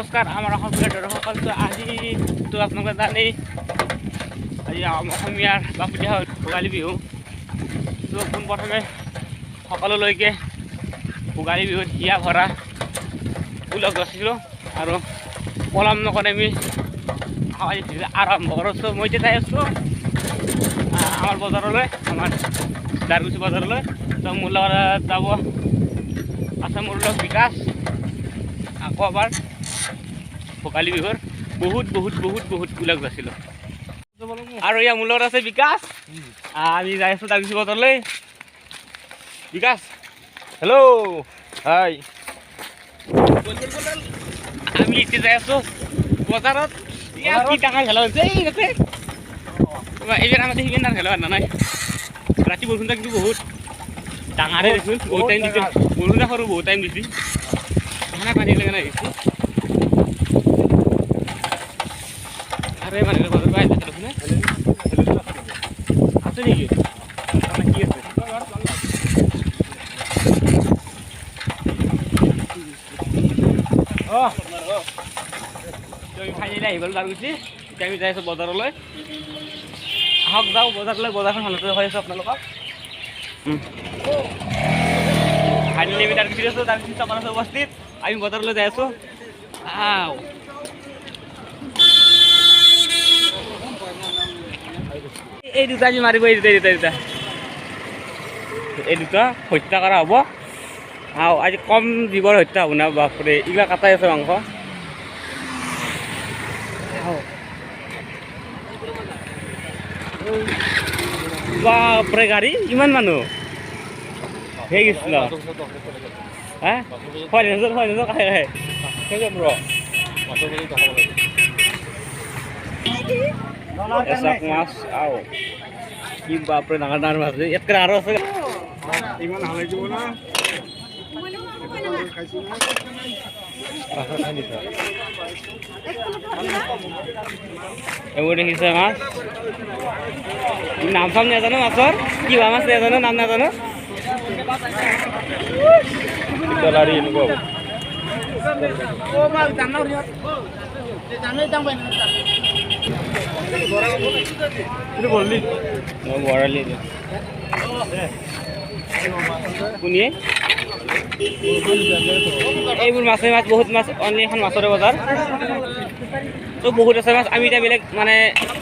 নমস্কাৰ আমাৰ অসমীয়াৰ দৰ্শকসকলটো আজিতো আপোনালোকে জানেই আজি অসমীয়াৰ বাপুতিয়া হ'ল ভোগালী বিহু। তো পোনপ্ৰথমে সকলোলৈকে ভোগালী বিহুত হিয়া ভৰা ওলগ গৈছিলোঁ আৰু পলম নকৰি আমি আৰম্ভ কৰোঁ। তো মই এতিয়া যাই আছোঁ আমাৰ বজাৰলৈ, আমাৰ দাৰগুচি বজাৰলৈ। তো মোৰ লগত যাব আছে মোৰ লগ বিকাশ। আকৌ এবাৰ ভোগালী বিহুৰ বহুত বহুত বহুত বহুত ওলগ গৈছিলোঁ আৰু ইয়াৰ মোৰ লগত আছে বিকাশ। আমি যাই আছোঁ দাৰগুচি বজাৰলৈ। বিকাশ হেল্ল' হাই। আমি এতিয়া যাই আছোঁ বজাৰত। কি ডাঙৰ খেলা হৈছে ইয়াতে, এইবাৰ আমাৰ সিমান ডাঙৰ খেলা নাই। ৰাতি বৰষুণটা কিন্তু বহুত ডাঙৰে দেখোন, বহুত টাইম দিছে বৰষুণটা সৰু বহুত টাইম দিছে। খানা পানী লাগে নাই আরে মানে বজার পাই যাচ্ছে দেখুন আছে নাকি কি আছে ফাইনেলি আহি গ'ল দাৰগুচি। এতিয়া আমি যাই আছোঁ বজাৰলৈ। আহক যাওঁ বজাৰলৈ, বজাৰখন ভালকৈ হৈ আছোঁ আপোনালোকক। ফাইনেলি আমি দাৰগুচি আছোঁ, দাৰগুচি চকত আছে উপস্থিত। আমি বজাৰলৈ যাই আছোঁ। এই দুটা যি মাৰিব, এই দুটা হত্যা কৰা হ'ব। আজি কম জীৱৰ হত্যা হ'ব না, বাপৰে এইবিলাক কাটাই আছে মাংস। বাপৰে গাড়ী ইমান মানুহ হৈ গৈছিল। হা হয় কাহে মাছ আও কি বাপৰে ডাঙৰ ডাঙৰ মাছ ইয়াতকৈ আৰু আছে। ইমান হালাই দিব না এইবোৰ দেখিছে মাছ। নাম চাম নাজানো মাছৰ, কিবা মাছ নাজানো, নাম নাজানো। বৰালি শুনিয়ে এইবোৰ মাছে মাছ বহুত মাছ, অনলি এখন মাছৰে বজাৰ। তো বহুত আছে মাছ। আমি এতিয়া বেলেগ মানে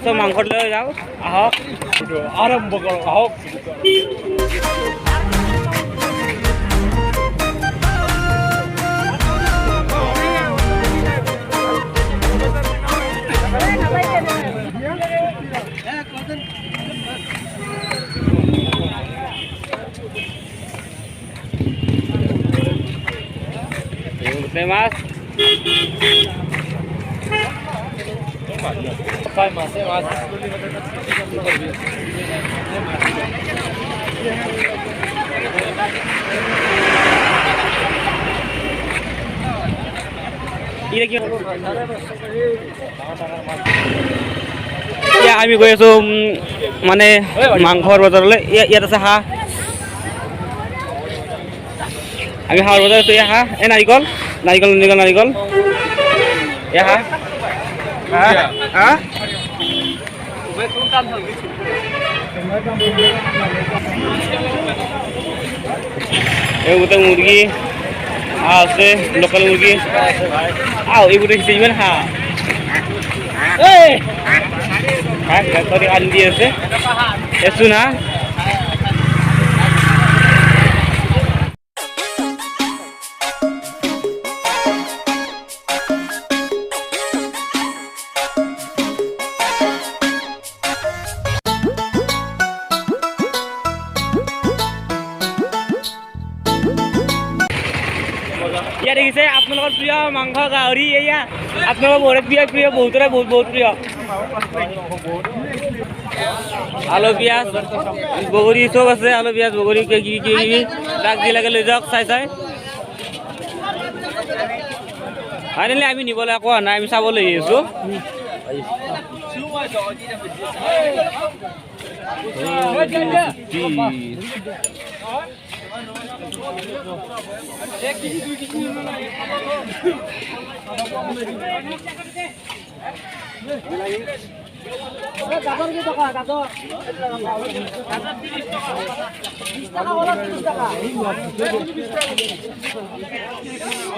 চব মাংস লৈ যাওঁ। আহক আৰম্ভ কৰক, আহক। মাছ এতিয়া আমি গৈ আছোঁ মানে মাংসৰ বজাৰলৈ। ইয়াত আছে হাঁহ, আমি হাঁহৰ বজাৰ আছোঁ। হাঁহ এই নাৰিকল নাৰিকল নাৰিকল নাৰিকল এই হাঁহ এই গোটেই মুৰ্গী হাঁহ আছে, লোকেল মুৰ্গী। এইবোৰ দেখিছে ইমান হাঁহ আনি দি আছে এচোন হাঁহ। ইয়া দেখিছে আপোনালোকৰ প্ৰিয় মাংস গাহৰি। এয়া আপোনালোকৰ বহুত প্ৰিয় বহুতৰে বহুত বহুত প্ৰিয়। আলু পিঁয়াজ বগৰী চব আছে, আলু পিঁয়াজ বগৰী কি তাক যি লাগে লৈ যাওক চাই চাই। ফাইনেলি আমি নিবলৈ আকৌ অহা নাই, আমি চাবলৈ আহিছোঁ।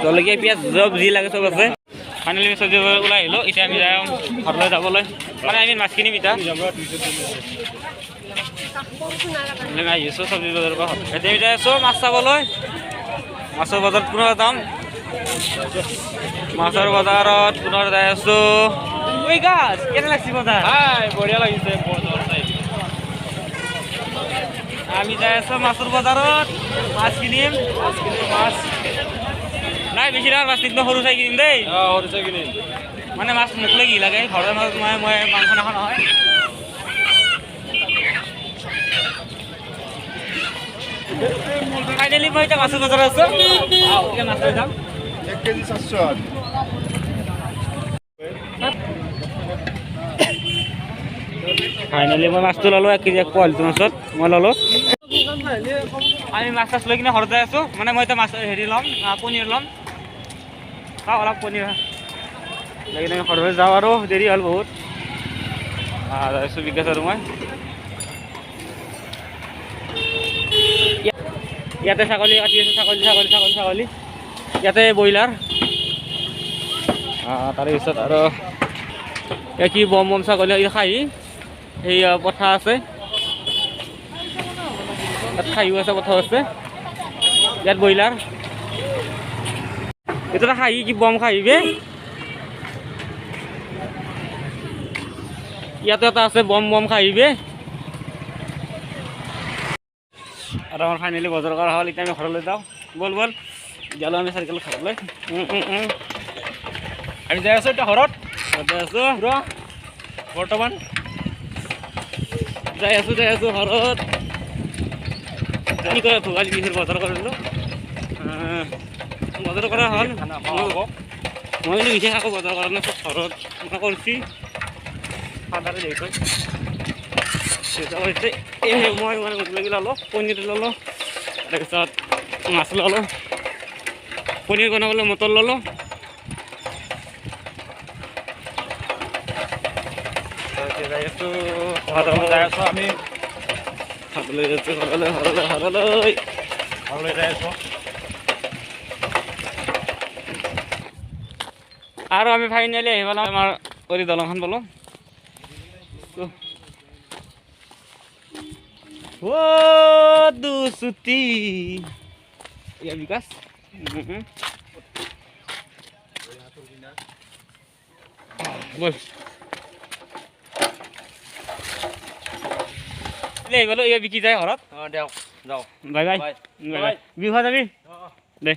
জলকীয়া পিঁয়াজ জব যি লাগে চব আছে ফাইনেলি চব্জি ওলাই আহিলোঁ এতিয়া আমি যাওঁ ঘৰলৈ যাবলৈ মানে আমি মাছ কিনিম এতিয়া আহি আছোঁ চব্জি বজাৰৰ পৰা এতিয়া আমি যাই আছোঁ মাছ চাবলৈ মাছৰ বজাৰত পুনৰ যাম মাছৰ বজাৰত পুনৰ যাই আছোঁ ঐ গাছ কেনে লাগছে বজাৰ বঢ়িয়া লাগিছে আমি যাই আছোঁ মাছৰ বজাৰত মাছ কিনিম মাছ নাই বেছি ডাঙৰ মাছ নিদিম সৰু চাই কিনিম দেই সৰু চাই কিনিম মানে মাছ মুখলৈ কি লাগে ঘৰৰ মাছ মই মাংস নাখাওঁ নহয় ফাইনেলি মই এতিয়া মাছৰ বজাৰত আছোঁ এতিয়া মাছ লৈ যাম 1 কেজি 400 ফাইনেলি মই মাছটো ল'লোঁ 1 কেজি 1 কোৱালিটিৰ মাছত মই ল'লোঁ আমি মাছ চাছ লৈ কিনে ঘৰত যাই আছোঁ মানে মই এতিয়া মাছ হেৰি ল'ম পনীৰ ল'ম চাওঁ অলপ পনীৰ লৈ কিনে ঘৰলৈ যাওঁ আৰু দেৰি হ'ল বহুত যাইছোঁ বিকাশ আৰু মই ইয়াতে ছাগলী কাটি আছে ছাগলী ইয়াতে ব্ৰইলাৰ তাৰপিছত আৰু কি বম ছাগলী খাহী সেই পঠা আছে ইয়াত খাহীও আছে পঠাও আছে ইয়াত ব্ৰইলাৰ এটা খাহী কি বম খাহী বে ইয়াতে এটা আছে বম খাহী বে আৰু আমাৰ ফাইনেলি বজাৰ কৰা হ'ল এতিয়া আমি ঘৰলৈ যাওঁ বল যালোঁ আমি চাইকেল খাবলৈ আমি যাই আছোঁ এতিয়া ঘৰত যাই আছোঁ বৰ্তমান যাই আছোঁ ঘৰত কি কৰে ভোগালী বিহুৰ বজাৰ কৰিলোঁ বজাৰ কৰা হ'ল মই কিন্তু বিশেষ আকৌ বজাৰ কৰা নাই চব ঘৰত মই কৰিছোঁ ফাদাৰে দেউতা কৰিছে মই মানে মুখলৈকে ল'লোঁ পনীৰ ল'লোঁ তাৰপিছত মাছ ল'লোঁ পনীৰ বনাবলৈ মটৰ ল'লোঁ যাই আছোঁ আমি ঘৰলৈ যাই আছোঁ আৰু আমি ফাইনেলি আহি পালোঁ আমাৰ কৰি দলংখন পালোঁ দুচুটি ইয়া বিকাশ বল আহিব ইয়া বিকি যায় ঘৰত দিয়ক যাওঁ বাই বিহু যাবি দে